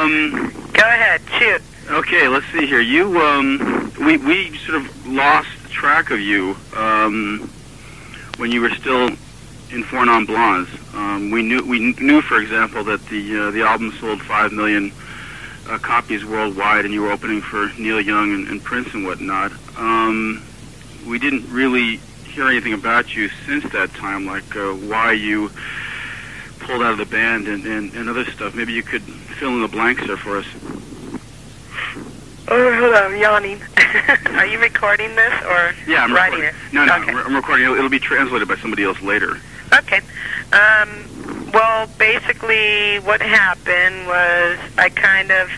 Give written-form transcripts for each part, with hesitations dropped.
Go ahead, shoot. Okay, let's see here. You, we sort of lost track of you when you were still in Four Non Blondes. We knew, for example, that the album sold 5 million copies worldwide, and you were opening for Neil Young and Prince and whatnot. We didn't really hear anything about you since that time, like why you pulled out of the band and other stuff. Maybe you could fill in the blanks there for us. Oh, hold on, I'm yawning. Are you recording this or yeah, I'm writing recording it? No, no, okay. I'm recording it. It'll be translated by somebody else later. Okay. Well, basically what happened was I kind of,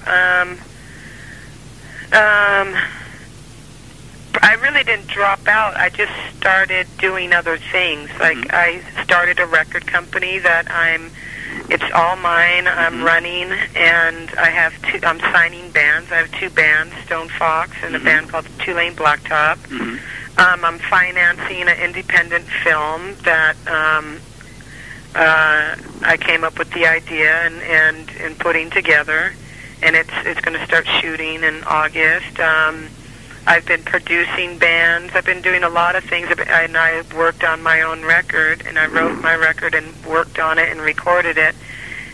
I really didn't drop out. I just started doing other things. Like I started a record company that it's all mine. I'm running, and I'm signing bands. I have 2 bands, Stone Fox and a band called Two Lane Blacktop. I'm financing an independent film that I came up with the idea and putting together, and it's going to start shooting in August. I've been producing bands. I've been doing a lot of things, and I worked on my own record, and I wrote my record and worked on it and recorded it.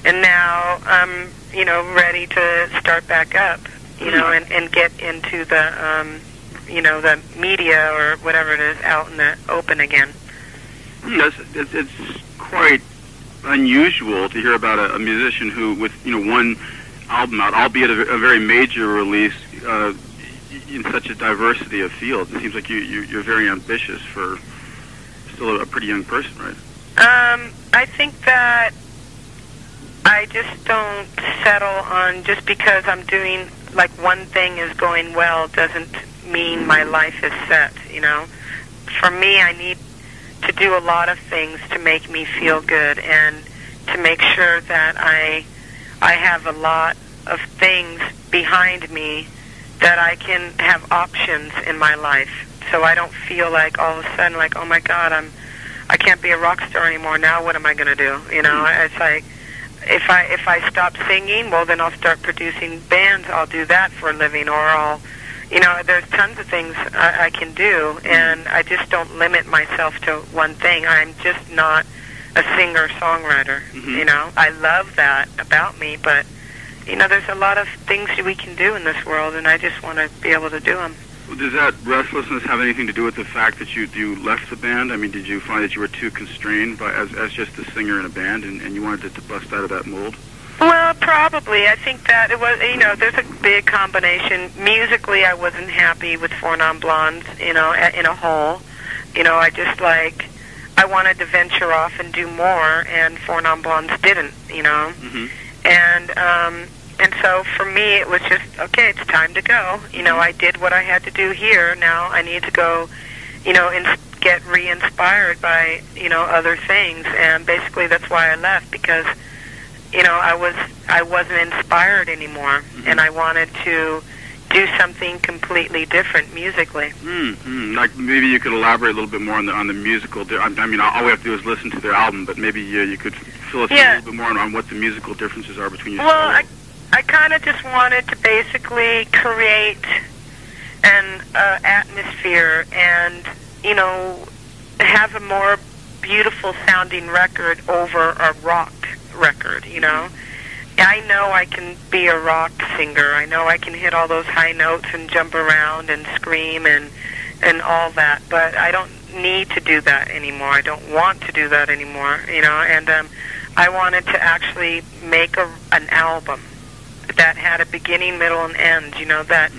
And now I'm, ready to start back up, and get into the, the media or whatever it is out in the open again. It's quite unusual to hear about a musician who, with one album out, albeit a very major release, in such a diversity of fields. It seems like you're very ambitious for still a pretty young person, right? I think that I just don't settle on just because I'm doing, like, one thing is going well doesn't mean my life is set, For me, I need to do a lot of things to make me feel good and to make sure that I have a lot of things behind me that I can have options in my life, so I don't feel like all of a sudden like, oh my God, I can't be a rock star anymore. Now what am I going to do? It's like if I stop singing, well then I'll start producing bands. I'll do that for a living, or I'll, there's tons of things I can do, and I just don't limit myself to one thing. I'm just not a singer-songwriter. I love that about me, but there's a lot of things we can do in this world, and I just want to be able to do them. Well, does that restlessness have anything to do with the fact that you left the band? I mean, did you find that you were too constrained as just a singer in a band, and you wanted to bust out of that mold? Well, probably. I think that it was, there's a big combination. Musically, I wasn't happy with Four Non Blondes, in a whole. I just I wanted to venture off and do more, and Four Non Blondes didn't, And so for me, it was just, okay, it's time to go. I did what I had to do here. Now I need to go, and get re-inspired by, other things. And basically that's why I left, because, I wasn't inspired anymore. And I wanted to do something completely different musically. Like maybe you could elaborate a little bit more on the musical. I mean, all we have to do is listen to their album, but maybe you could fill us in a little bit more on what the musical differences are between you. Well, I kind of just wanted to basically create an atmosphere and, have a more beautiful sounding record over a rock record, I know I can be a rock singer. I know I can hit all those high notes and jump around and scream and all that, but I don't need to do that anymore. I don't want to do that anymore, and I wanted to actually make an album that had a beginning, middle, and end, that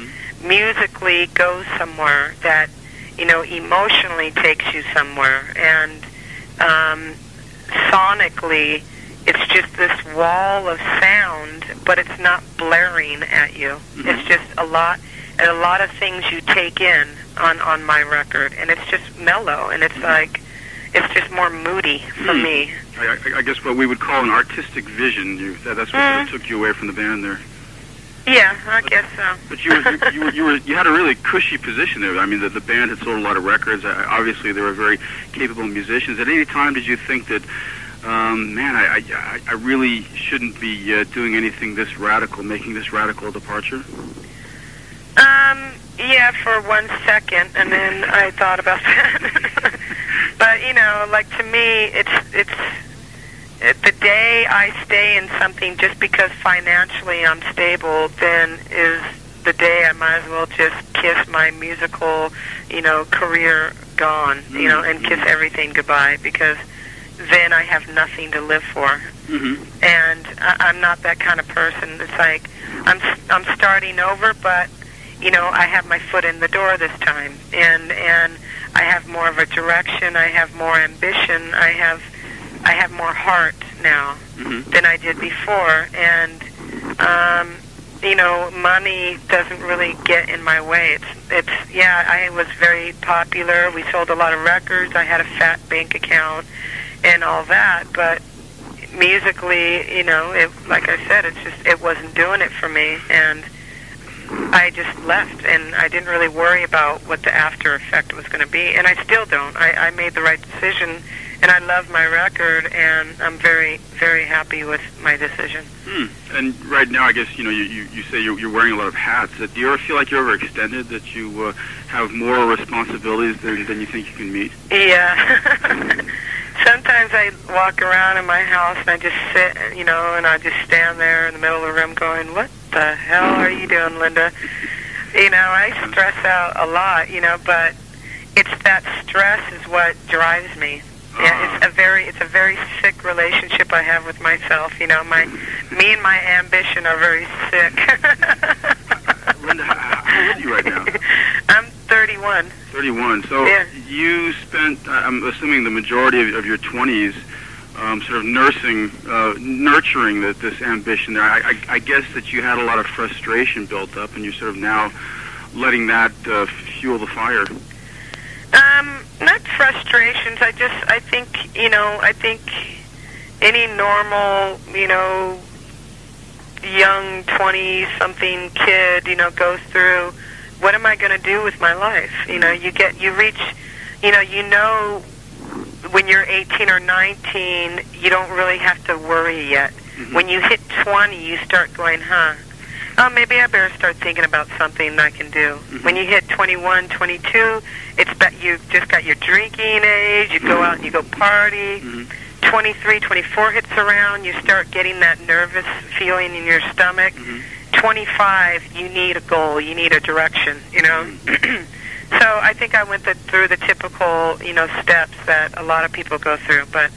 musically goes somewhere, that, emotionally takes you somewhere, and sonically it's just this wall of sound, but it's not blaring at you. It's just a lot of things you take in on my record, and it's just mellow, and it's like, it's just more moody for me. I guess what we would call an artistic vision. That's what sort of took you away from the band there. Yeah, I guess so. But you had a really cushy position there. I mean, the band had sold a lot of records. Obviously, they were very capable musicians. At any time, did you think that man, I really shouldn't be doing anything this radical, making this radical departure? Yeah, for 1 second, and then I thought about that. But, you know, like, to me, it's the day I stay in something just because financially I'm stable, then is the day I might as well just kiss my musical, you know, career gone, you know, and kiss everything goodbye, because then I have nothing to live for. And I'm not that kind of person. It's like I'm starting over, but, you know, I have my foot in the door this time, and I have more of a direction. I have more ambition. I have more heart now than I did before, and you know, money doesn't really get in my way. It's yeah, I was very popular. We sold a lot of records. I had a fat bank account and all that, but musically, you know, like I said, it wasn't doing it for me, and I just left, and I didn't really worry about what the after effect was going to be, and I still don't. I made the right decision, and I love my record, and I'm very, very happy with my decision. And right now, I guess, you know, you say you're wearing a lot of hats. Do you ever feel like you're overextended, that you have more responsibilities than you think you can meet? Yeah. Sometimes I walk around in my house and I just sit, you know, and I just stand there in the middle of the room going, what the hell are you doing, Linda? You know, I stress out a lot, you know, but it's that stress is what drives me. Yeah, it's a very sick relationship I have with myself. You know, me and my ambition are very sick. Linda, how old are you right now? I'm 31. 31. So yeah. You spent, I'm assuming, the majority of your 20s sort of nurturing this ambition there. I guess that you had a lot of frustration built up, and you're sort of now letting that fuel the fire. Not frustrations. I think, you know, any normal, you know, young 20-something kid, you know, goes through, what am I going to do with my life? You know, you reach, you know, when you're 18 or 19, you don't really have to worry yet. When you hit 20, you start going, oh, maybe I better start thinking about something I can do. When you hit 21, 22, you just got your drinking age, you go out and you go party. 23, 24 hits around, you start getting that nervous feeling in your stomach. 25, you need a goal, you need a direction, you know. So I think I went through the typical, you know, steps that a lot of people go through, but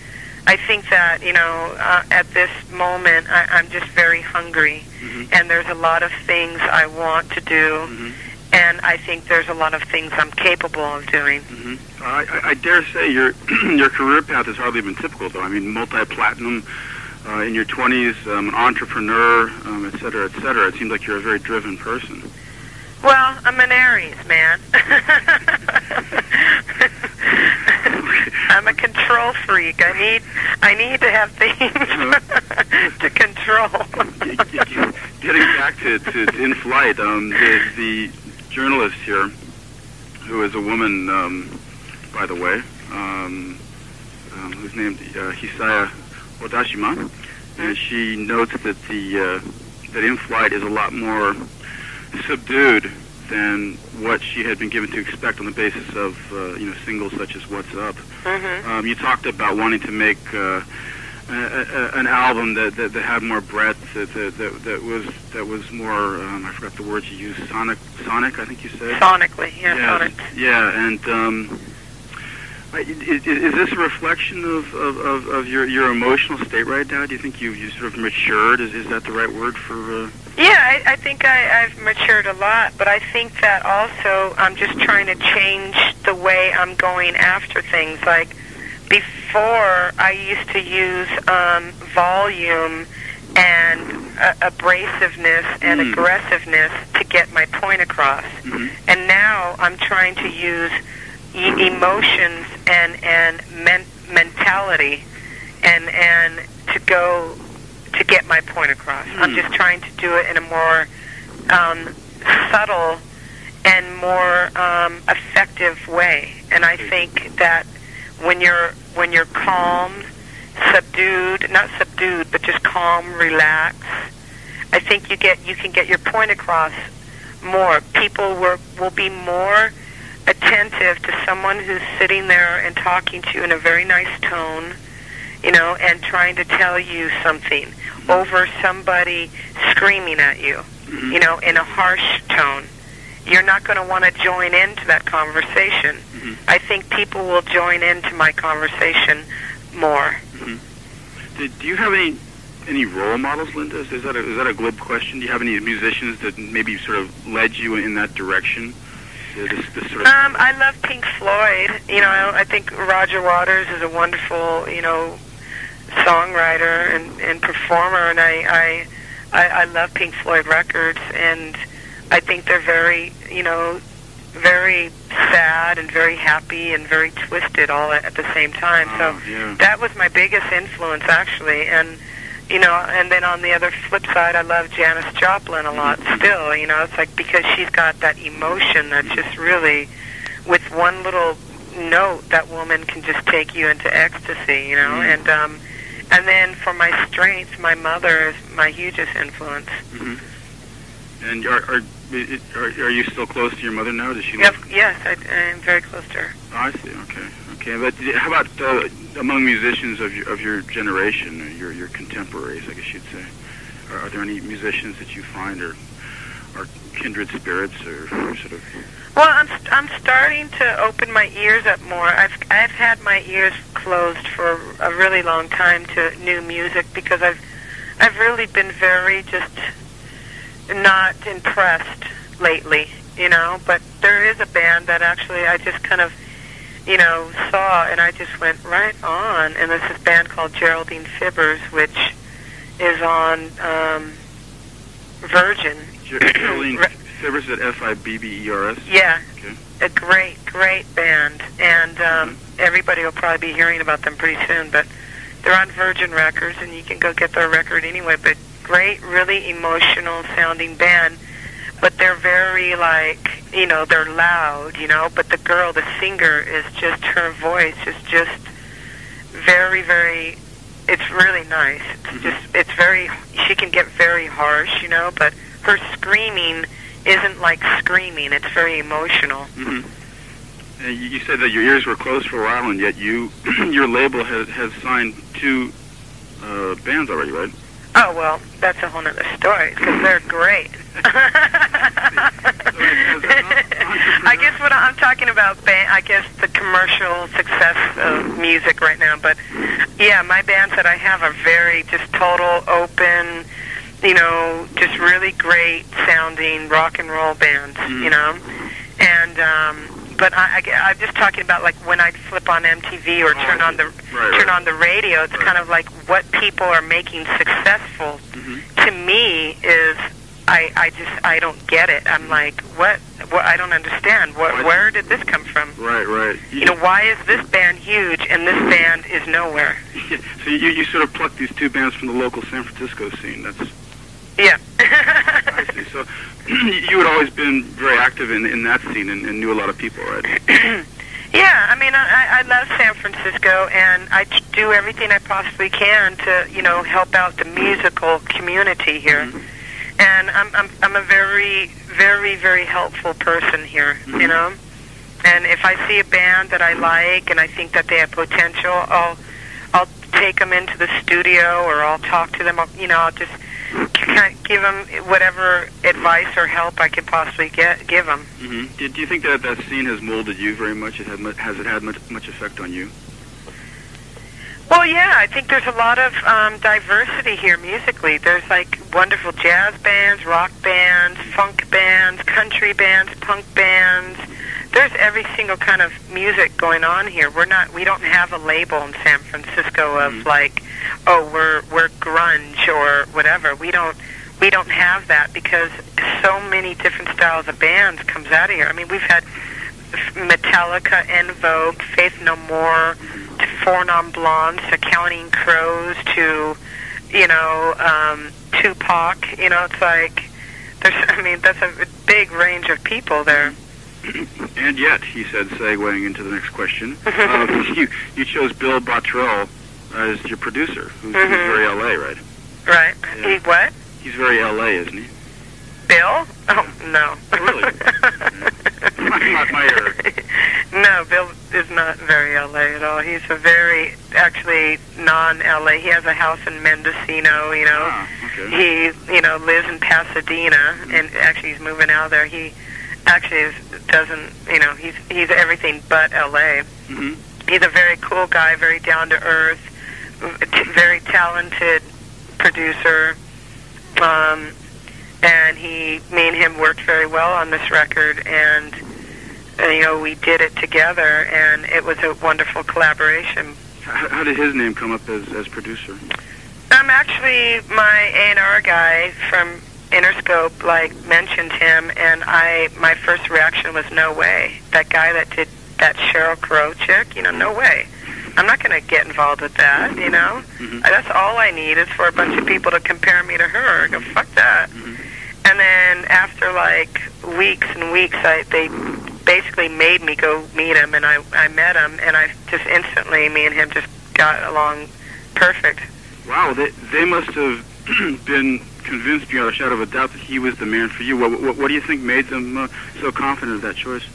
I think that, you know, at this moment, I'm just very hungry, and there's a lot of things I want to do, and I think there's a lot of things I'm capable of doing. I dare say your career path has hardly been typical, though. I mean, multi-platinum in your 20s, an entrepreneur, et cetera, et cetera. It seems like you're a very driven person. Well, I'm an Aries, man. I'm a control freak. I need to have things to control. Getting back to In Flight, the journalist here, who is a woman, by the way, who's named Hisaya Odashima, and she notes that that In Flight is a lot more subdued than what she had been given to expect on the basis of you know, singles such as What's Up. You talked about wanting to make an album that had more breadth, that was more I forgot the words you used, sonic I think you said. Sonically, yeah, sonic. Yeah, and is this a reflection of your emotional state right now? Do you think you sort of matured? Is that the right word for? Yeah, I think I've matured a lot, but I think that also I'm just trying to change the way I'm going after things. Like, before, I used to use volume and abrasiveness and aggressiveness to get my point across. And now I'm trying to use emotions and mentality and to get my point across. I'm just trying to do it in a more subtle and more effective way. And I think that when you're calm subdued, not subdued, but just calm, relaxed. I think you can get your point across more. People will be more attentive to someone who's sitting there and talking to you in a very nice tone, and trying to tell you something, over somebody screaming at you, in a harsh tone. You're not going to want to join into that conversation. I think people will join into my conversation more. Do you have any role models, Linda? Is that a glib question? Do you have any musicians that maybe sort of led you in that direction? This sort of I love Pink Floyd. I think Roger Waters is a wonderful, songwriter and performer, and I love Pink Floyd records, and I think they're very, very sad and very happy and very twisted all at the same time. That was my biggest influence, actually, and then on the other flip side, I love Janis Joplin a lot still. It's like, because she's got that emotion that's just really, with one little note, that woman can just take you into ecstasy, and then for my strength, my mother is my hugest influence. And are you still close to your mother now? Does she live? Yes, I am very close to her. Oh, I see. Okay. But how about among musicians of your generation, your contemporaries, I guess you'd say? Are there any musicians that you find are kindred spirits, or sort of? Well, I'm starting to open my ears up more. I've had my ears closed for a really long time to new music, because I've really been very just not impressed lately, but there is a band that actually I just kind of, saw, and I just went right on, and there's this band called Geraldine Fibbers, which is on Virgin. Geraldine Fibbers at Fibbers? Yeah. Okay. A great band, and everybody will probably be hearing about them pretty soon, but they're on Virgin Records, and you can go get their record anyway, but great, really emotional sounding band, but they're very they're loud, but the girl, the singer, is just, her voice is just very, very, it's really nice. It's very, she can get very harsh, but her screaming isn't like screaming, it's very emotional. You said that your ears were closed for a while, and yet your label has signed 2 bands already, right? Oh, well, that's a whole other story, because they're great. I guess what I'm talking about, I guess the commercial success of music right now, but yeah, my bands that I have are very just total open, just really great sounding rock and roll bands, and but I'm just talking about, like, when I flip on MTV or turn on the radio, it's kind of like what people are making successful. To me is I don't get it. I'm like, what? I don't understand. Where did this come from? Right. Why is this band huge and this band is nowhere? So you sort of plucked these 2 bands from the local San Francisco scene. Yeah. I see. So you had always been very active in that scene and knew a lot of people, right? Yeah, I mean, I love San Francisco, and I do everything I possibly can to, help out the musical community here. And I'm a very, very, very helpful person here, And if I see a band that I like and I think that they have potential, I'll take them into the studio, or I'll talk to them. I'll just give them whatever advice or help I could possibly give them. Do you think that scene has molded you very much? Has it had much effect on you? Well, yeah, I think there's a lot of diversity here musically. There's like wonderful jazz bands, rock bands, funk bands, country bands, punk bands. There's every single kind of music going on here. We don't have a label in San Francisco of like, oh, we're grunge or whatever. We don't have that, because so many different styles of bands comes out of here. I mean, we've had Metallica, En Vogue, Faith No More, to Four Non Blondes, to Counting Crows, to Tupac. It's like that's a big range of people there. And yet, he said, segueing into the next question, you chose Bill Bottrell as your producer, who's very LA, right? Right. Yeah. He what? He's very LA, isn't he? Bill? Oh, no. Oh, really? my error. No, Bill is not very LA at all. He's a very, actually, non-LA. He has a house in Mendocino, you know. Ah, okay. He, you know, lives in Pasadena, and actually he's moving out there. He actually doesn't, you know, he's everything but LA. Mm-hmm. He's a very cool guy, very down-to-earth, very talented producer. And me and him worked very well on this record, and you know, we did it together, and it was a wonderful collaboration. How did his name come up as producer? Actually, my A&R guy from Interscope mentioned him, and my first reaction was no way. That guy that did that Sheryl Crow chick, you know, no way. I'm not going to get involved with that, you know. That's all I need is for a bunch of people to compare me to her. Go, fuck that. And then after weeks and weeks, they basically made me go meet him, and I met him, and I just instantly, me and him just got along perfect. Wow, they must have been convinced beyond a shadow of a doubt that he was the man for you. What do you think made them so confident of that choice?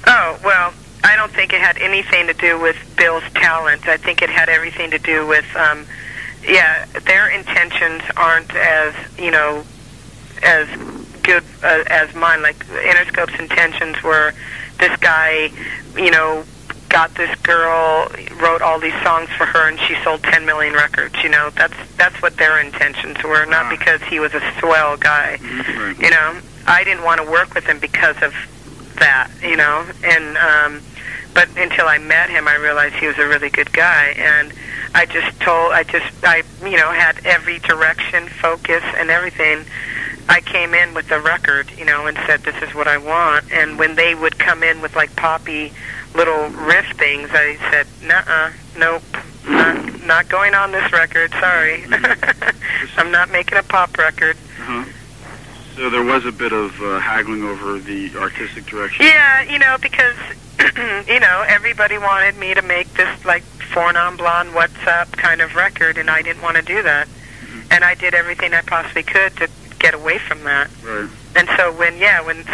Oh, well, I don't think it had anything to do with Bill's talent. I think it had everything to do with, their intentions aren't as, you know, as good as mine. Like, Interscope's intentions were, this guy, you know, got this girl, wrote all these songs for her, and she sold 10 million records. You know, that's what their intentions were, not because he was a swell guy. Right. You know, I didn't want to work with him because of that, you know, and but until I met him, I realized he was a really good guy, and I you know, had every direction, focus, and everything. I came in with the record, you know, and said, this is what I want, and when they would come in with poppy little riff things, I said, nuh-uh, nope, not going on this record, sorry. I'm not making a pop record. So there was a bit of haggling over the artistic direction. Yeah, you know, because, you know, everybody wanted me to make this, Four Non Blonde, What's Up kind of record, and I didn't want to do that. And I did everything I possibly could to get away from that. Right. And so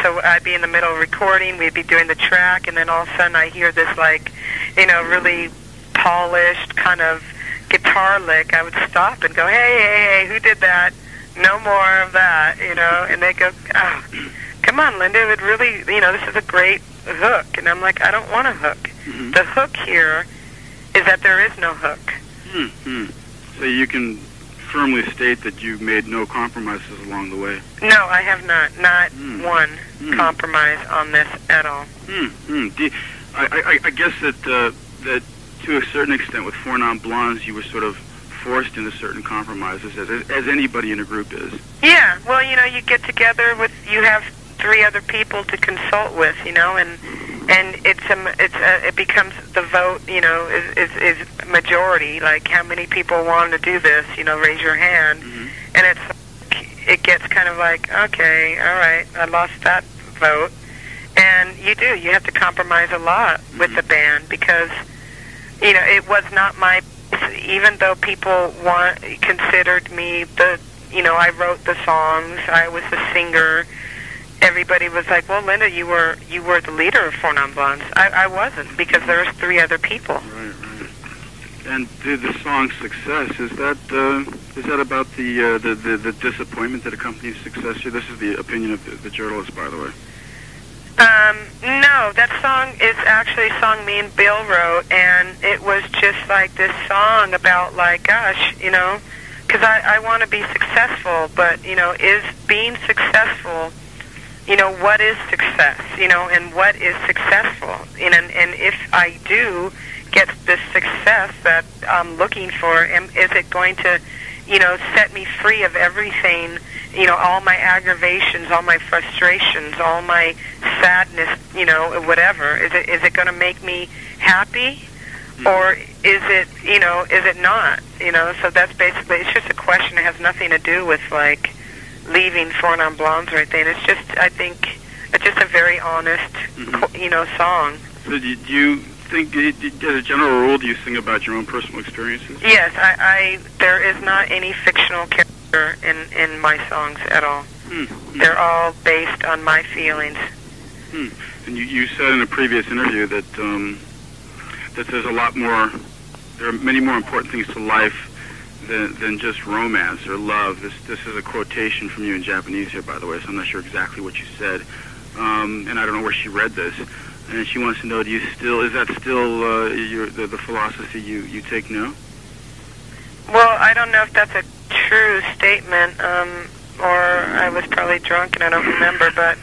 so I'd be in the middle of recording, we'd be doing the track, and then all of a sudden I hear this, you know, really polished kind of guitar lick. I would stop and go, hey, who did that? No more of that, you know. And they go, oh, come on, Linda, it would really, you know, this is a great hook. And I'm like, I don't want a hook. The hook here is that there is no hook. So you can firmly state that you made no compromises along the way. No, I have not one compromise on this at all. I guess that to a certain extent with Four Non Blondes, you were sort of forced into certain compromises, as anybody in a group is. Yeah, well, you know, you get together you have 3 other people to consult with, you know, and it becomes the vote, you know, is majority. Like, how many people want to do this? You know, raise your hand, and it gets kind of like, okay, all right, I lost that vote, and you have to compromise a lot with the band because, you know, it was not my. Even though people considered me you know, I wrote the songs, I was the singer. Everybody was like, well, Linda, you were the leader of Four Non Blondes. I wasn't, because there was 3 other people. Right. And the song's success, is that about the disappointment that accompanies success here? This is the opinion of the journalist, by the way. No, that song is actually a song me and Bill wrote, and it was just like this song about, gosh, you know, because I want to be successful, but, you know, is being successful, you know, what is success, you know, and what is successful? And if I do get this success that I'm looking for, is it going to, you know, set me free of everything, you know, all my aggravations, all my frustrations, all my sadness, you know, whatever? Is it going to make me happy, or is it, you know, is it not? You know, so that's basically, it's just a question. It has nothing to do with, leaving Four Non Blondes or anything. It's just, I think, it's just a very honest, you know, song. So did you think, as a general rule, do you sing about your own personal experiences? Yes, there is not any fictional character in my songs at all. They're all based on my feelings. And you said in a previous interview that that there's a lot more, there are many more important things to life than just romance or love. This is a quotation from you in Japanese here, by the way, so I'm not sure exactly what you said. And I don't know where she read this. And she wants to know, is that still the philosophy you take now? Well, I don't know if that's a true statement, or I was probably drunk and I don't remember, but...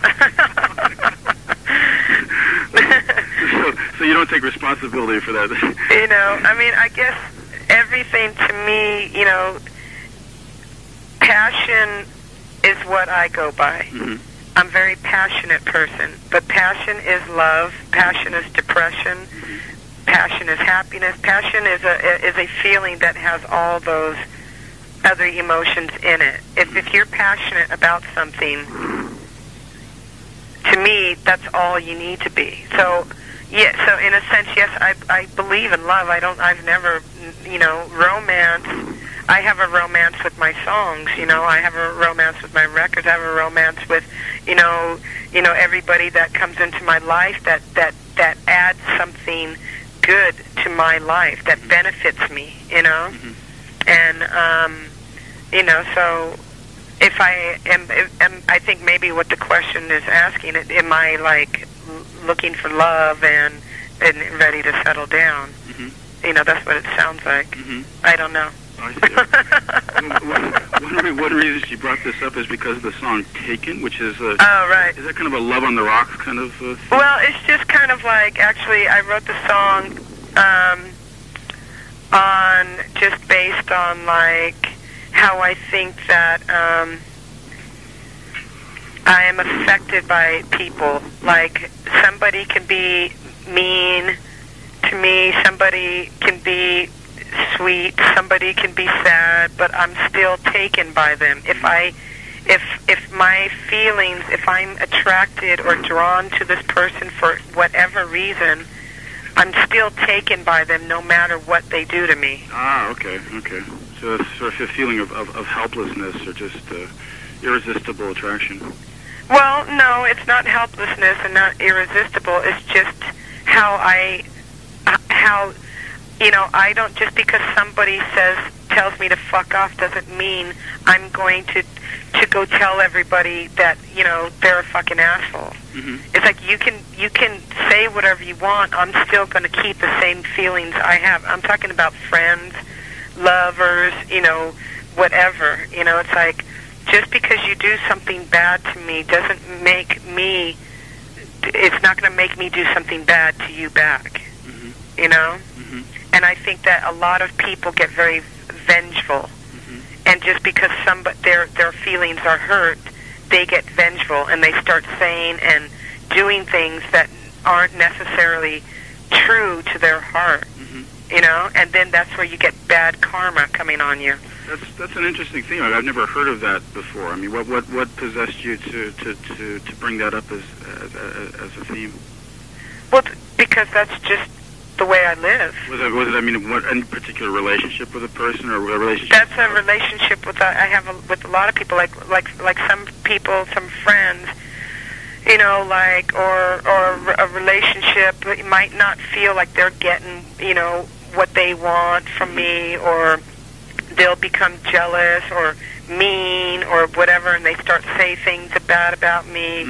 so you don't take responsibility for that? You know, I mean, I guess everything to me, you know, passion is what I go by. I'm a very passionate person, but passion is love, passion is depression, passion is happiness, passion is a feeling that has all those other emotions in it. If you're passionate about something, to me, that's all you need to be. So, yeah, so in a sense, yes, I believe in love. I've never, you know, romance. I have a romance with my songs, you know. I have a romance with my records. I have a romance with, you know, everybody that comes into my life that adds something good to my life, that benefits me, you know. And you know, so if I am, I think maybe what the question is asking, am I like looking for love and ready to settle down? You know, that's what it sounds like. I don't know. I see. One reason she brought this up is because of the song "Taken," which is oh, right. Is that kind of a love on the rocks kind of thing? Well, it's just kind of like, actually, I wrote the song on just based on like how I think that I am affected by people. Like, somebody can be mean to me, somebody can be sweet, somebody can be sad, but I'm still taken by them. If my feelings, if I'm attracted or drawn to this person for whatever reason, I'm still taken by them no matter what they do to me. Ah, okay. So it's sort of a feeling of helplessness or just irresistible attraction. Well, no, it's not helplessness and not irresistible. It's just how you know, I don't, just because somebody tells me to fuck off doesn't mean I'm going to go tell everybody that, you know, they're a fucking asshole. It's like you can say whatever you want. I'm still going to keep the same feelings I have. I'm talking about friends, lovers, you know, whatever. You know, it's like, just because you do something bad to me doesn't make me, it's not going to make me do something bad to you back. You know? And I think that a lot of people get very vengeful. And just because their feelings are hurt, they get vengeful and they start saying and doing things that aren't necessarily true to their heart. You know? And then that's where you get bad karma coming on you. That's an interesting thing. I've never heard of that before. I mean, what possessed you to bring that up as a theme? Well, because that's just the way I live. Was it? I mean, any particular relationship with a person or a relationship? That's a relationship with I have with a lot of people. Like some people, some friends. You know, like or a relationship might not feel like they're getting, you know, what they want from me, or they'll become jealous or mean or whatever, and they start to say things bad about me,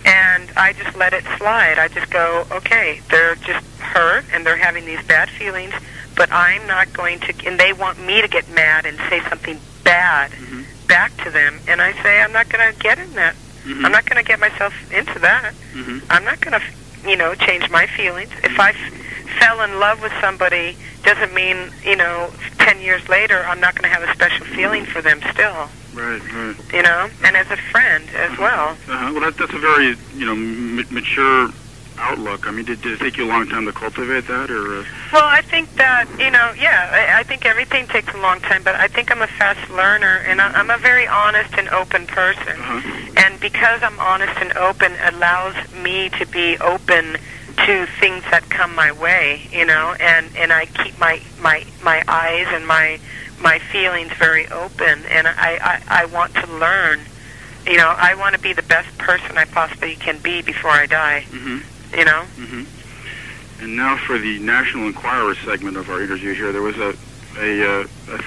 and I just let it slide. I just go, okay, they're just hurt and they're having these bad feelings, but I'm not going to, and they want me to get mad and say something bad back to them, and I say, I'm not going to get in that. I'm not going to get myself into that. I'm not going to, you know, change my feelings. If I fell in love with somebody, doesn't mean, you know, 10 years later I'm not going to have a special feeling for them still. Right. You know, and as a friend as well. Well, that's a very, you know, mature outlook. I mean, did it take you a long time to cultivate that, or? Well, I think that, you know, yeah, I think everything takes a long time, but I think I'm a fast learner, and I'm a very honest and open person. And because I'm honest and open, it allows me to be open to things that come my way, and I keep my eyes and my feelings very open, and I want to learn. I want to be the best person I possibly can be before I die. And now for the National Enquirer segment of our interview here, there was a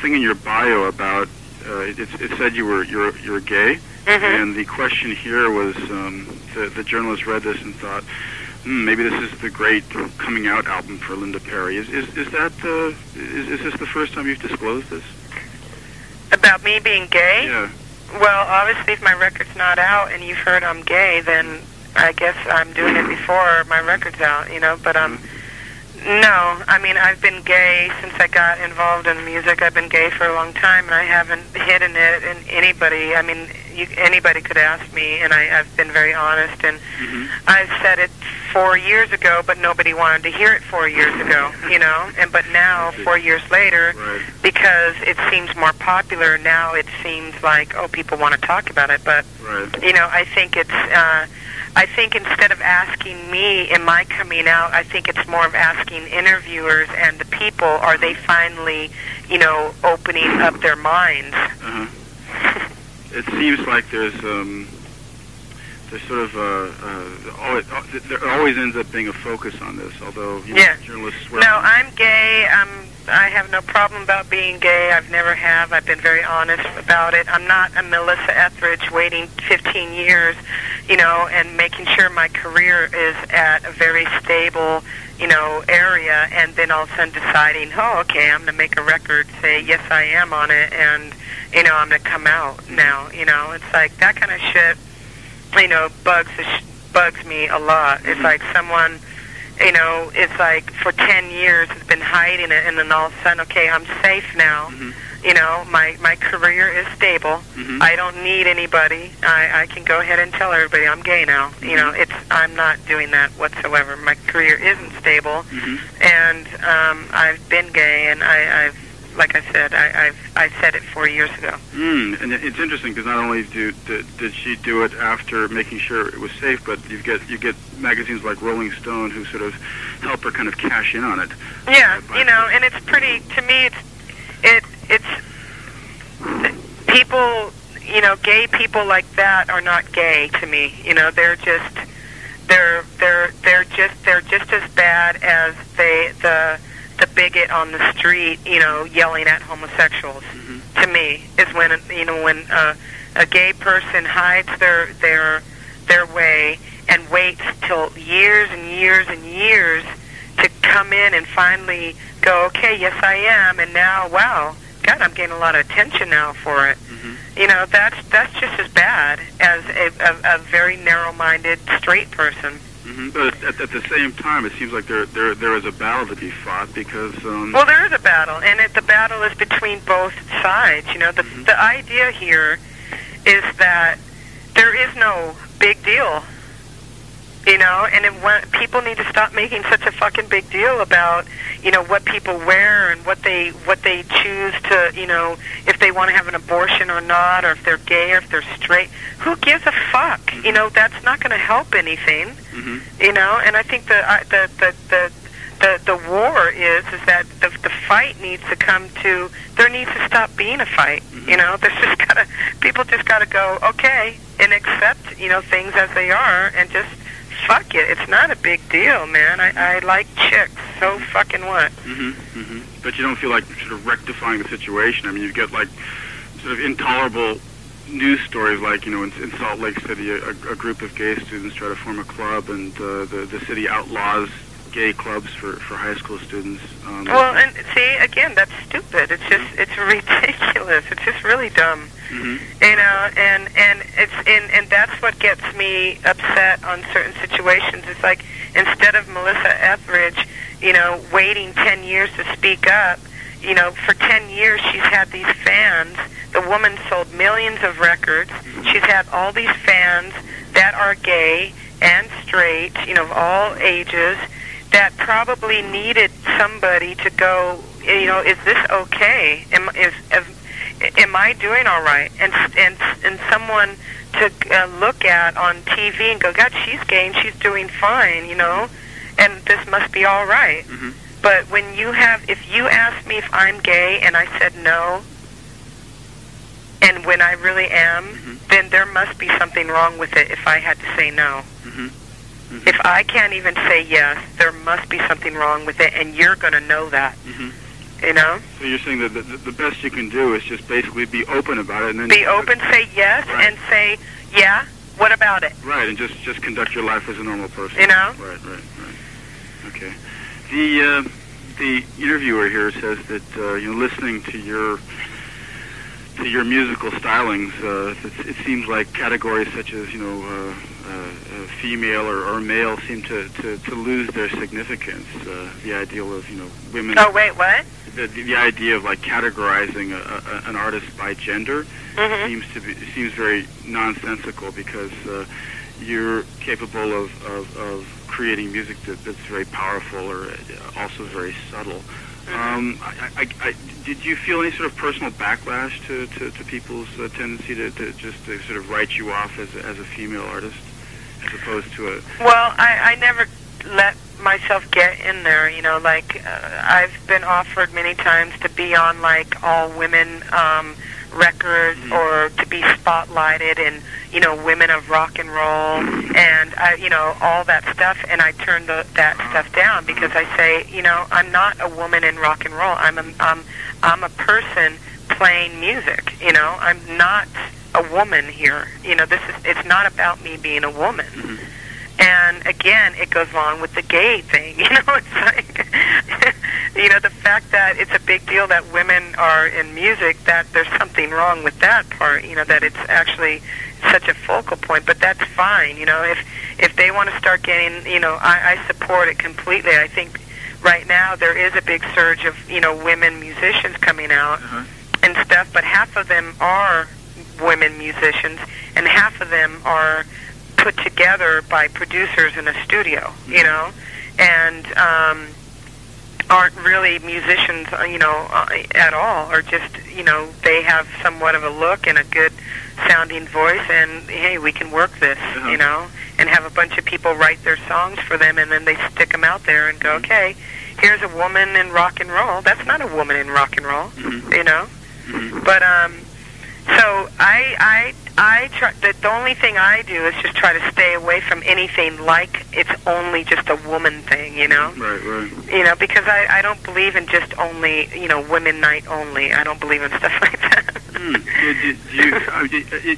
thing in your bio about it said you're gay, and the question here was the journalist read this and thought, maybe this is the great coming out album for Linda Perry. Is this the first time you've disclosed this? About me being gay? Yeah. Well, obviously, if my record's not out and you've heard I'm gay, then I guess I'm doing it before my record's out, But no, I mean, I've been gay since I got involved in music. I've been gay for a long time, and I haven't hidden it. And anybody, I mean, anybody could ask me, and I've been very honest. And I've said it 4 years ago, but nobody wanted to hear it 4 years ago, but now, 4 years later, because it seems more popular, now it seems like, people want to talk about it. But, I think it's, I think instead of asking me, am I coming out, I think it's more of asking interviewers and the people, are they finally, opening up their minds? It seems like there's sort of there always ends up being a focus on this, although journalists swear. No, I'm gay. I have no problem about being gay. I've never have. I've been very honest about it. I'm not a Melissa Etheridge waiting 15 years, and making sure my career is at a very stable, area, and then all of a sudden deciding, okay, I'm going to make a record, say, yes, I am on it, and, I'm going to come out now. It's like that kind of shit, bugs me a lot. It's like someone, it's like for 10 years has been hiding it, and then all of a sudden, okay, I'm safe now. My career is stable. I don't need anybody. I can go ahead and tell everybody I'm gay now. I'm not doing that whatsoever. My career isn't stable, and I've been gay, and I've like I said, I said it 4 years ago. And it's interesting because not only did she do it after making sure it was safe, but you get magazines like Rolling Stone who sort of help her kind of cash in on it. Yeah, and it's pretty. To me, it's people. Gay people like that are not gay to me. They're just as bad as the bigot on the street, yelling at homosexuals. To me, is when when a gay person hides their way and waits till years and years and years to come in and finally go, okay, yes, I am, and now, wow, God, I'm getting a lot of attention now for it. That's just as bad as a very narrow-minded straight person. But at the same time, it seems like there is a battle to be fought because... Well, there is a battle, and the battle is between both sides. The idea here is that there is no big deal, and people need to stop making such a fucking big deal about, what people wear and what they choose to, if they want to have an abortion or not, or if they're gay or if they're straight. Who gives a fuck? That's not going to help anything. And I think the war is that the fight needs to come to. There needs to stop being a fight. There's just people just gotta go, okay, and accept things as they are, and just fuck it. It's not a big deal, man. I like chicks, so fucking what? But you don't feel like sort of rectifying the situation. I mean, you get like sort of intolerable news stories, like in Salt Lake City, a group of gay students try to form a club, and the city outlaws gay clubs for high school students. Well, and see, again, that's stupid. It's ridiculous. It's just really dumb. And that's what gets me upset on certain situations. It's like, instead of Melissa Etheridge, waiting 10 years to speak up, for 10 years she's had these fans. The woman sold millions of records. She's had all these fans that are gay and straight, of all ages, that probably needed somebody to go, is this okay? Am I doing all right? And someone to look at on TV and go, God, she's gay and she's doing fine, and this must be all right. Mm-hmm. But when you have, if you ask me if I'm gay and I said no, and when I really am, mm-hmm. then there must be something wrong with it if I had to say no. Mm-hmm. Mm-hmm. If I can't even say yes, there must be something wrong with it, and you're going to know that. Mm-hmm. You know? So you're saying that the best you can do is just basically be open about it, and then be open, say yes, right. and say, yeah, what about it? Right, and just conduct your life as a normal person. You know? Right. Okay. The interviewer here says that listening to your musical stylings, it seems like categories such as female or male seem to lose their significance. The ideal of women. Oh wait, what? The idea of like categorizing an artist by gender mm-hmm. seems very nonsensical, because you're capable of creating music that's very powerful or also very subtle. Did you feel any sort of personal backlash to people's tendency to sort of write you off as a female artist, as opposed to a... Well, I never let myself get in there, I've been offered many times to be on like all women records, mm-hmm. or to be spotlighted in women of rock and roll, and all that stuff, and I turn that stuff down, because I say, I'm not a woman in rock and roll. I'm a person playing music. I'm not a woman here. It's not about me being a woman. Mm-hmm. And again, it goes along with the gay thing. It's like, the fact that it's a big deal that women are in music, that there's something wrong with that part, that it's actually such a focal point. But that's fine. If they want to start getting, I support it completely. I think right now there is a big surge of, women musicians coming out and stuff, but half of them are women musicians, and half of them are put together by producers in a studio, and aren't really musicians, at all, or just, they have somewhat of a look and a good sounding voice, and hey, we can work this, and have a bunch of people write their songs for them, and then they stick them out there and go, okay, here's a woman in rock and roll. That's not a woman in rock and roll, But so I try. The only thing I do is just try to stay away from anything like it's only just a woman thing, Right. Because I don't believe in just only, women night only. I don't believe in stuff like that.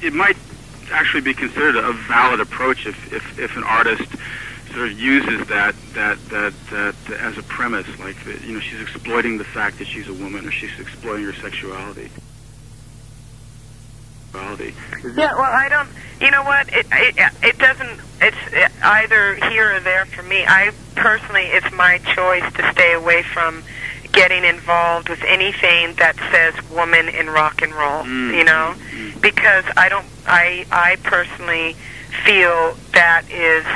It might actually be considered a valid approach if an artist sort of uses that as a premise, like she's exploiting the fact that she's a woman, or she's exploiting her sexuality. Yeah, well, I don't. You know what? It doesn't. It's either here or there for me. I personally, it's my choice to stay away from getting involved with anything that says woman in rock and roll. Because I don't. I personally feel that is,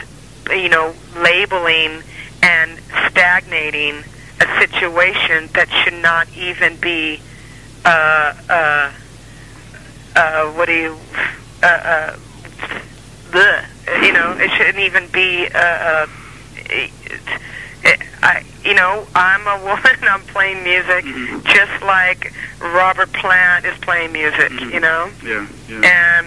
labeling and stagnating a situation that should not even be. It shouldn't even be, I'm a woman, I'm playing music, just like Robert Plant is playing music, Yeah. And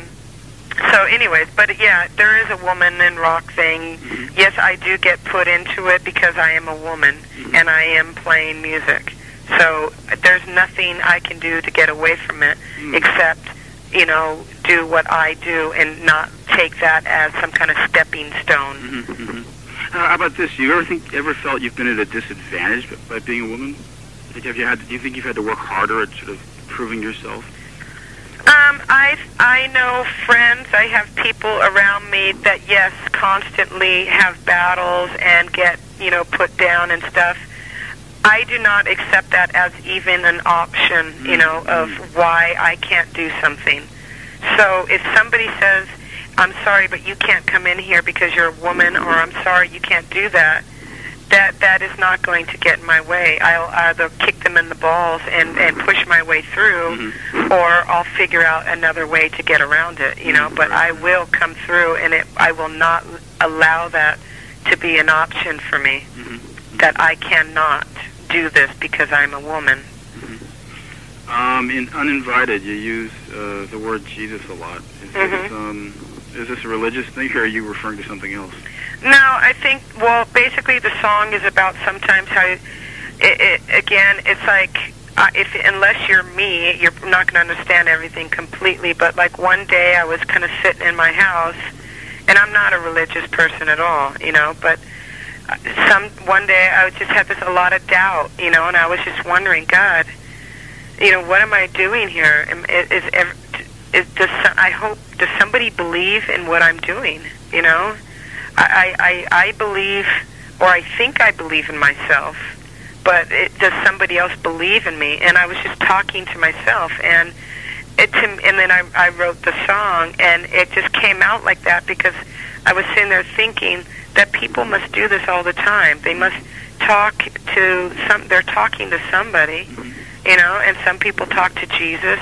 so anyways, but yeah, there is a woman in rock thing. Yes, I do get put into it because I am a woman, and I am playing music. So there's nothing I can do to get away from it, except, do what I do and not take that as some kind of stepping stone. How about this? Do you ever felt you've been at a disadvantage by being a woman? Do you think you've had to work harder at sort of proving yourself? I know friends, I have people around me that, yes, constantly have battles and get, put down and stuff. I do not accept that as even an option, of why I can't do something. So if somebody says, I'm sorry, but you can't come in here because you're a woman, or I'm sorry, you can't do that, that is not going to get in my way. I'll either kick them in the balls and push my way through, or I'll figure out another way to get around it, but I will come through, and I will not allow that to be an option for me, that I cannot do this because I'm a woman. In Uninvited, you use the word Jesus a lot. Is this a religious thing, or are you referring to something else? No, I think, well, basically the song is about sometimes how, again, it's like, unless you're me, you're not going to understand everything completely, but like one day I was kind of sitting in my house, and I'm not a religious person at all, you know, but one day I just had a lot of doubt, you know, and I was just wondering, God, you know, what am I doing here? Does somebody believe in what I'm doing, you know? I believe, or I think I believe in myself, but does somebody else believe in me? And I was just talking to myself, and then I wrote the song, and it just came out like that because I was sitting there thinking that people must do this all the time. They must talk to they're talking to somebody, you know, and some people talk to Jesus,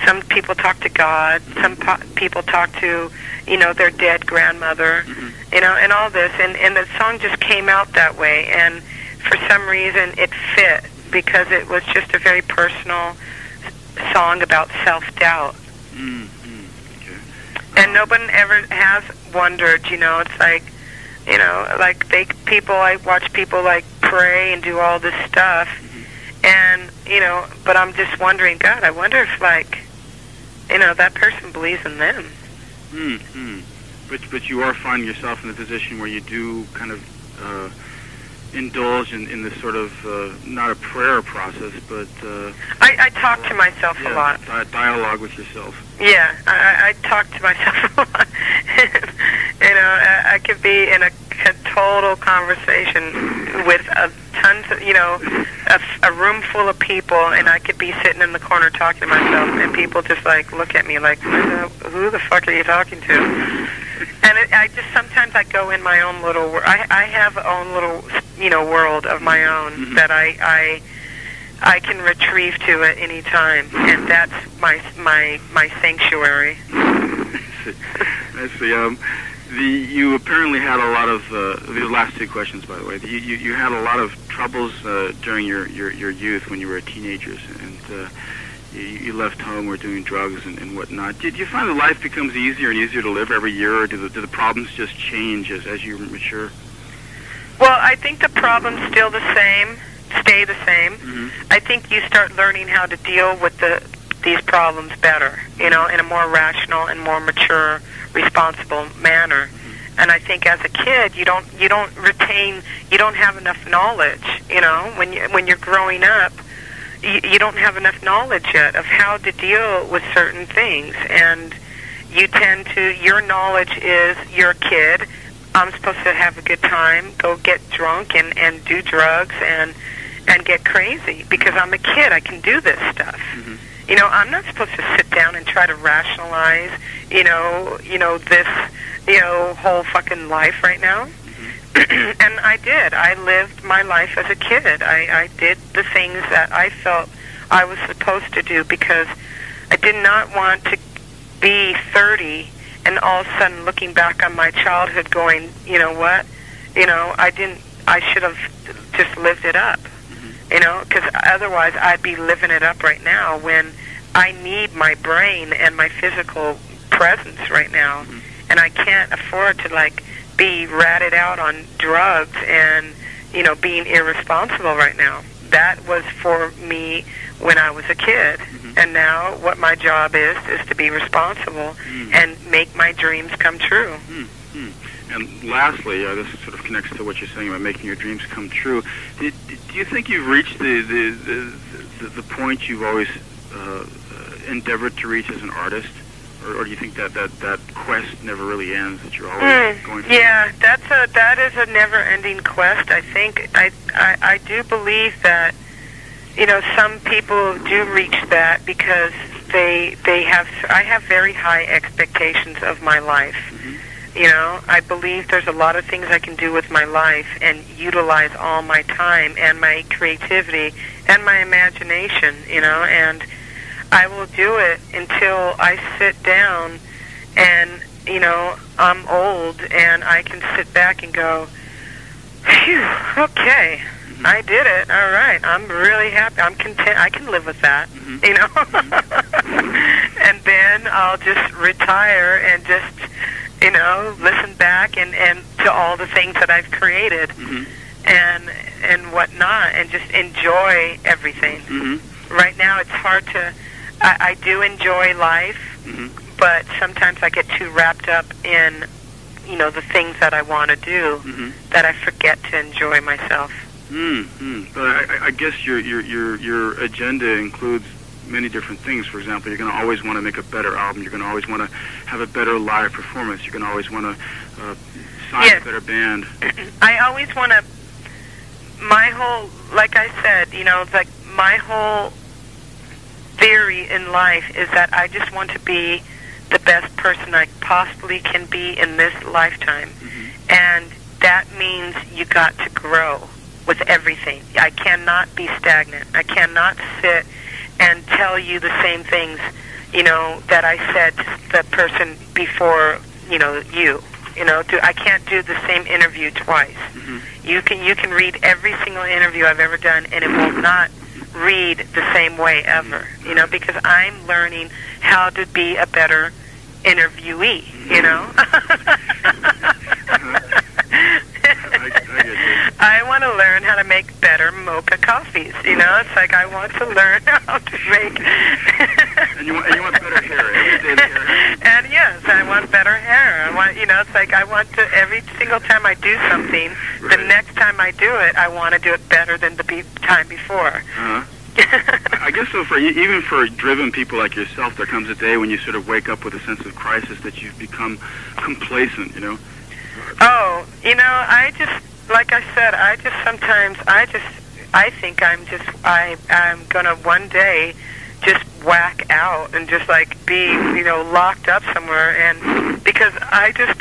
some people talk to God, some people talk to, you know, their dead grandmother, you know, and all this, and the song just came out that way, and for some reason it fit because it was just a very personal song about self-doubt. Okay. And no one ever has wondered, you know, it's like, you know, like I watch people like pray and do all this stuff, and, you know, but I'm just wondering, God, I wonder if, like, you know, that person believes in them. But you are finding yourself in the position where you do kind of indulge in this sort of, not a prayer process, but... I talk to myself a lot. Dialogue with yourself. Yeah, I talk to myself a lot. You know, I could be in a total conversation with tons of, you know, a room full of people, and I could be sitting in the corner talking to myself, and people just like look at me like, who the fuck are you talking to? And I just sometimes I go in my own little world. I have a own little, you know, world of my own that I can retrieve to at any time, and that's my sanctuary. I see. You apparently had a lot of the last two questions, by the way. You had a lot of troubles during your youth when you were teenagers, and you left home, were doing drugs and whatnot. Did you find that life becomes easier and easier to live every year, or do the problems just change as you mature? Well, I think the problems stay the same. I think you start learning how to deal with these problems better, you know, in a more rational and more mature, responsible manner. And I think as a kid, you don't have enough knowledge, you know, when you're growing up, you don't have enough knowledge yet of how to deal with certain things, and your knowledge is, you're a kid, I'm supposed to have a good time, go get drunk and do drugs and get crazy because I'm a kid, I can do this stuff. You know, I'm not supposed to sit down and try to rationalize, you know, this, you know, whole fucking life right now. And I did. I lived my life as a kid. I did the things that I felt I was supposed to do because I did not want to be 30 and all of a sudden looking back on my childhood going, you know what, you know, I should have just lived it up. You know, because otherwise I'd be living it up right now when I need my brain and my physical presence right now. And I can't afford to, like, be ratted out on drugs and, you know, being irresponsible right now. That was for me when I was a kid. And now what my job is to be responsible and make my dreams come true. And lastly, this sort of connects to what you're saying about making your dreams come true. Do you think you've reached the point you've always endeavored to reach as an artist, or do you think that quest never really ends? That you're always going through? Yeah, that is a never-ending quest. I think I do believe that, you know, some people do reach that because I have very high expectations of my life. You know, I believe there's a lot of things I can do with my life and utilize all my time and my creativity and my imagination, you know, and I will do it until I sit down and, you know, I'm old and I can sit back and go, Phew, okay. I did it. All right. I'm really happy. I'm content. I can live with that, you know. And then I'll just retire and just, you know, listen back and to all the things that I've created and whatnot, and just enjoy everything. Right now, it's hard to. I do enjoy life, but sometimes I get too wrapped up in, you know, the things that I want to do that I forget to enjoy myself. But I guess your agenda includes many different things. For example, you're going to always want to make a better album. You're going to always want to have a better live performance. You're going to always want to sign a better band. I always want to. My whole, like I said, you know, it's like my whole theory in life is that I just want to be the best person I possibly can be in this lifetime. And that means you got to grow with everything. I cannot be stagnant. I cannot sit and tell you the same things, you know, that I said to the person before, you know, I can't do the same interview twice. You can read every single interview I've ever done, and it will not read the same way ever, you know, because I'm learning how to be a better interviewee, you know. I want to learn how to make better mocha coffees, you know. It's like I want to learn how to make. and you want better hair, every day hair. And yes, I want better hair. I want, you know, it's like I want to, every single time I do something, the next time I do it, I want to do it better than the time before. I guess so. Even for driven people like yourself, there comes a day when you sort of wake up with a sense of crisis that you've become complacent, you know. Oh, you know, I just, like I said, I think I'm gonna one day just whack out and just like be, you know, locked up somewhere, and because I just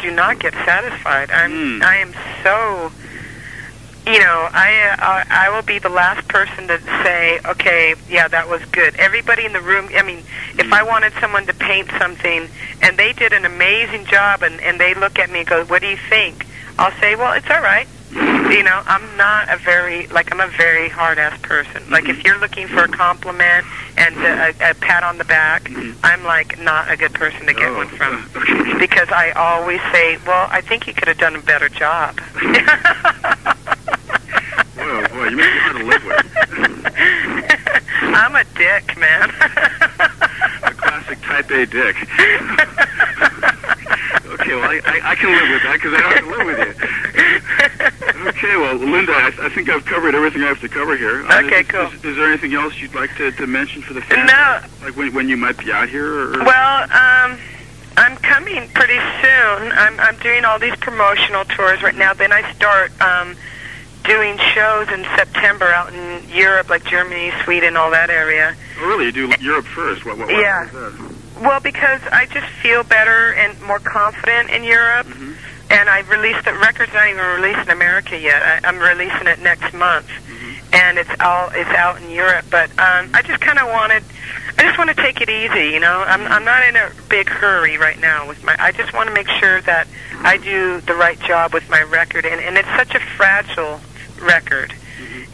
do not get satisfied. I am so, you know, I will be the last person to say, okay, yeah, that was good. Everybody in the room, I mean, if I wanted someone to paint something and they did an amazing job and they look at me and go, what do you think? I'll say, well, it's all right. You know, I'm a very hard-ass person. Like, if you're looking for a compliment and a pat on the back, I'm, like, not a good person to get one from. Because I always say, well, I think you could have done a better job. Whoa, boy, you must be hard to live with. I'm a dick, man. A classic type A dick. Okay, well, I can live with that because I don't have to live with you. Okay, well, Linda, I think I've covered everything I have to cover here. Okay, cool. Is there anything else you'd like to mention for the fans? No. Like when you might be out here? Or? Well, I'm coming pretty soon. I'm doing all these promotional tours right now. Then I start doing shows in September out in Europe, like Germany, Sweden, all that area. Oh, really? You do Europe first? What yeah. Is that? Well, because I just feel better and more confident in Europe. And I've released the record's not even released in America yet. I'm releasing it next month, and it's out in Europe. But I just want to take it easy, you know. I'm not in a big hurry right now with my. I just want to make sure that I do the right job with my record, and it's such a fragile record.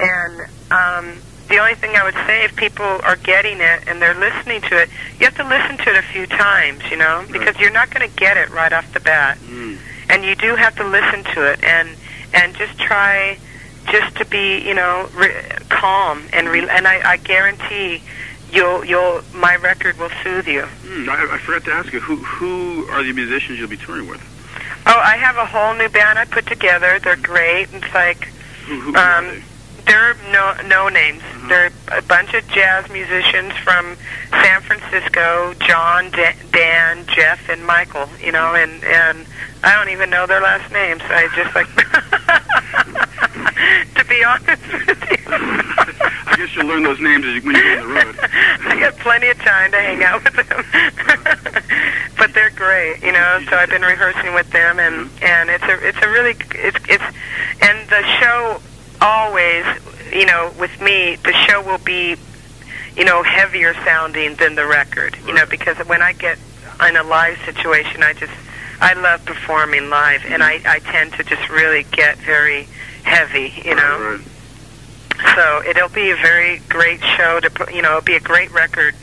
And the only thing I would say, if people are getting it and they're listening to it, you have to listen to it a few times, you know, because you're not going to get it right off the bat. And you do have to listen to it and just try just to be, you know, calm and I guarantee my record will soothe you. I forgot to ask you, who are the musicians you'll be touring with? Oh, I have a whole new band I put together. They're great. It's like who are they? They're no names. They're a bunch of jazz musicians from San Francisco, John, Dan, Jeff, and Michael, you know, and I don't even know their last names. I just like, to be honest with you. I guess you'll learn those names when you're on the road. I got plenty of time to hang out with them. But they're great, you know, so I've been rehearsing with them, and it's a really, and the show always, you know, with me, the show will be, you know, heavier sounding than the record, you know, because when I get in a live situation, I love performing live, and I tend to just really get very heavy, you know. Right. So it'll be a very great show to put, you know, it'll be a great record,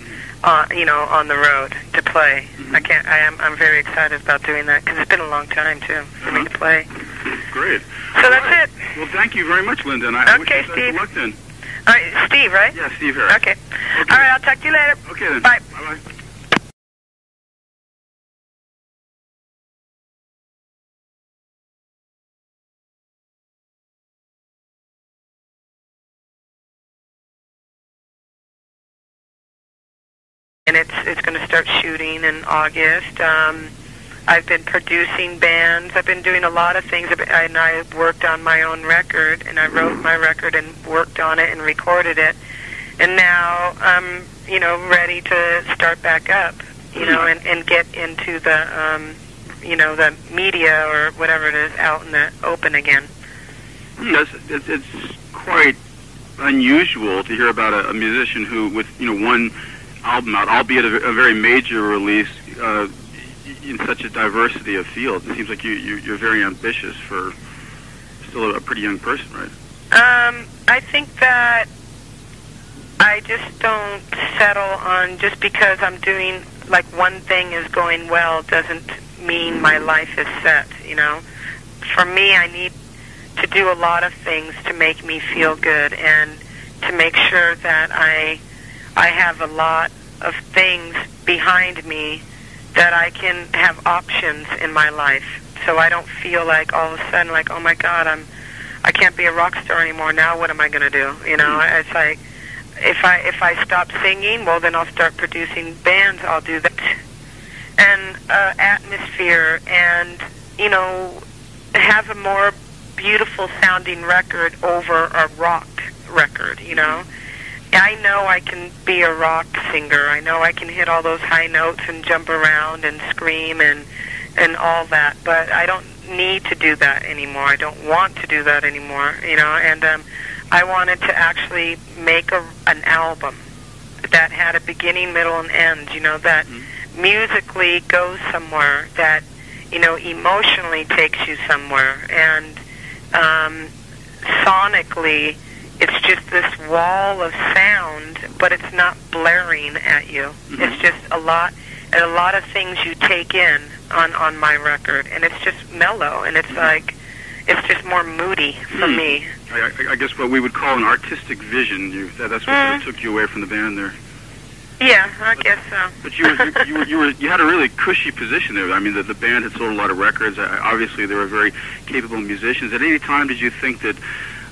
you know, on the road to play. I'm very excited about doing that because it's been a long time too for me to play. Great. So that's it. Well, thank you very much, Linda. And I wish you Steve. luck then. All right, Steve, right? Yeah, Steve Harris. Okay. All right, I'll talk to you later. Okay then. Bye. Bye-bye. And it's going to start shooting in August. I've been producing bands. I've been doing a lot of things, and I worked on my own record, and I wrote my record and worked on it and recorded it. And now I'm, you know, ready to start back up, you know, and get into the, you know, the media or whatever it is out in the open again. It's quite unusual to hear about a musician who, with, you know, one album out, albeit a very major release, in such a diversity of fields. It seems like you're very ambitious for still a pretty young person, right? I think that I just don't settle on just because I'm doing, like, one thing is going well doesn't mean my life is set, you know? For me, I need to do a lot of things to make me feel good and to make sure that I have a lot of things behind me that I can have options in my life, so I don't feel like all of a sudden like, oh my God, I can't be a rock star anymore. Now what am I going to do? You know, it's like if I stop singing, well then I'll start producing bands. I'll do that, and atmosphere, and you know, have a more beautiful sounding record over a rock record. You know. I know I can be a rock singer. I know I can hit all those high notes and jump around and scream and all that, but I don't need to do that anymore. I don't want to do that anymore, you know, and I wanted to actually make an album that had a beginning, middle, and end, you know, that musically goes somewhere, that, you know, emotionally takes you somewhere, and sonically it's just this wall of sound, but it's not blaring at you. It's just a lot of things you take in on my record, and it's just mellow, and it's like, it's just more moody for me. I guess what we would call an artistic vision. That's what sort of took you away from the band there. Yeah, I guess so. But you had a really cushy position there. I mean, the band had sold a lot of records. Obviously, they were very capable musicians. At any time, did you think that,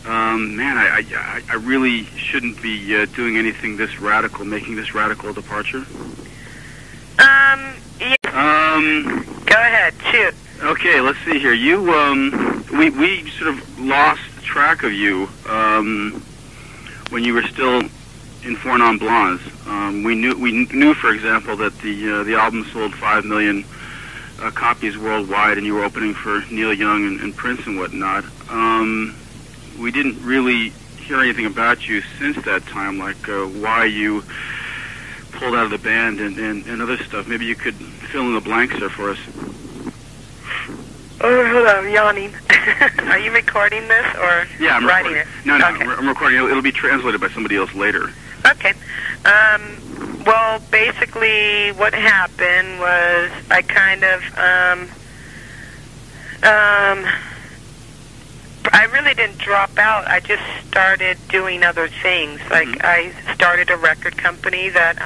man, I really shouldn't be doing anything this radical, making this radical departure? Yeah. Go ahead, shoot. Okay, let's see here. You, we sort of lost track of you when you were still in Four Non Blondes. We knew, for example, that the album sold 5 million copies worldwide, and you were opening for Neil Young and Prince and whatnot. We didn't really hear anything about you since that time, like why you pulled out of the band and other stuff. Maybe you could fill in the blanks there for us. Oh, hold on, I'm yawning. Are you recording this or I'm writing recording it? No, okay. I'm recording it. It'll be translated by somebody else later. Okay. Well, basically what happened was I kind of, I really didn't drop out. I just started doing other things. Like I started a record company that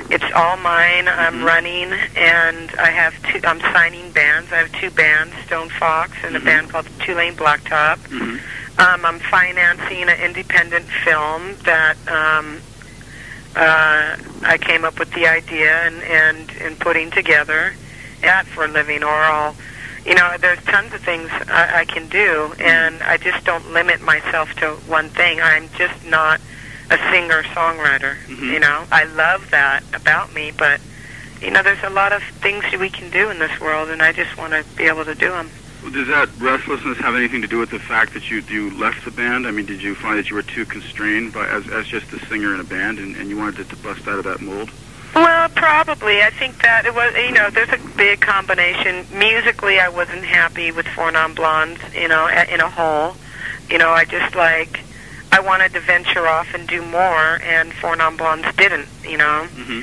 it's all mine. I'm running, and I'm signing bands. I have 2 bands, Stone Fox and a band called Two Lane Blacktop. I'm financing an independent film that I came up with the idea and putting together that for a living, or I'll, you know, there's tons of things I can do, and I just don't limit myself to one thing. I'm just not a singer-songwriter, you know. I love that about me, but, you know, there's a lot of things we can do in this world, and I just want to be able to do them. Well, does that restlessness have anything to do with the fact that you left the band? I mean, did you find that you were too constrained as just a singer in a band, and you wanted to bust out of that mold? Well, probably. I think that it was, there's a big combination. Musically, I wasn't happy with Four Non-Blondes, in a whole. I just I wanted to venture off and do more, and Four Non-Blondes didn't, Mm-hmm.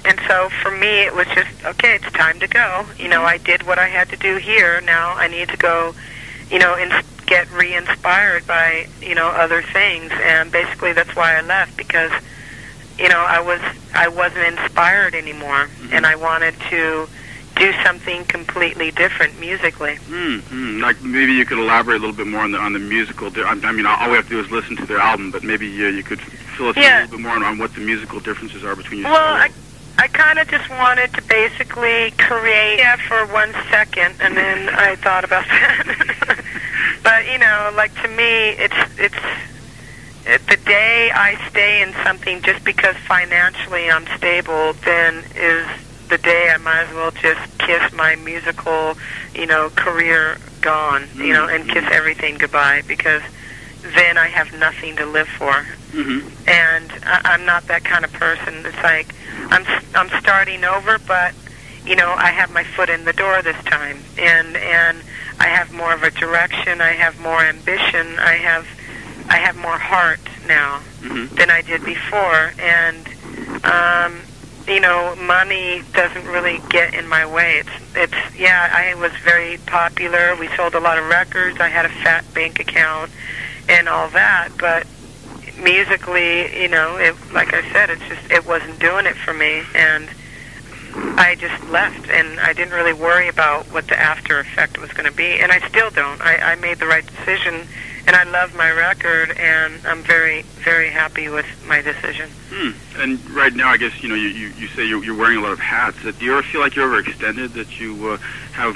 And so for me, it was just, okay, it's time to go. I did what I had to do here. Now I need to go, get re-inspired by, other things. And basically that's why I left, because, I wasn't inspired anymore. Mm-hmm. And I wanted to do something completely different musically. Mm-hmm. Like maybe you could elaborate a little bit more on the musical. I mean, all we have to do is listen to their album, but maybe you could fill us in a little bit more on what the musical differences are between you. Well, I kind of just wanted to basically create for 1 second, and then I thought about that. But to me, it's the day I stay in something just because financially I'm stable, then is the day I might as well just kiss my musical, career gone, and kiss everything goodbye, because then I have nothing to live for. Mm-hmm. And I'm not that kind of person. It's like I'm starting over, but I have my foot in the door this time, and I have more of a direction. I have more ambition. I have more heart now than I did before, and money doesn't really get in my way. I was very popular. We sold a lot of records. I had a fat bank account and all that, but musically, like I said, it wasn't doing it for me, and I just left, and I didn't really worry about what the after effect was going to be, and I still don't. I made the right decision, and I love my record, and I'm very, very happy with my decision. And right now, I guess, you say you're wearing a lot of hats. Do you ever feel like you're overextended, that you have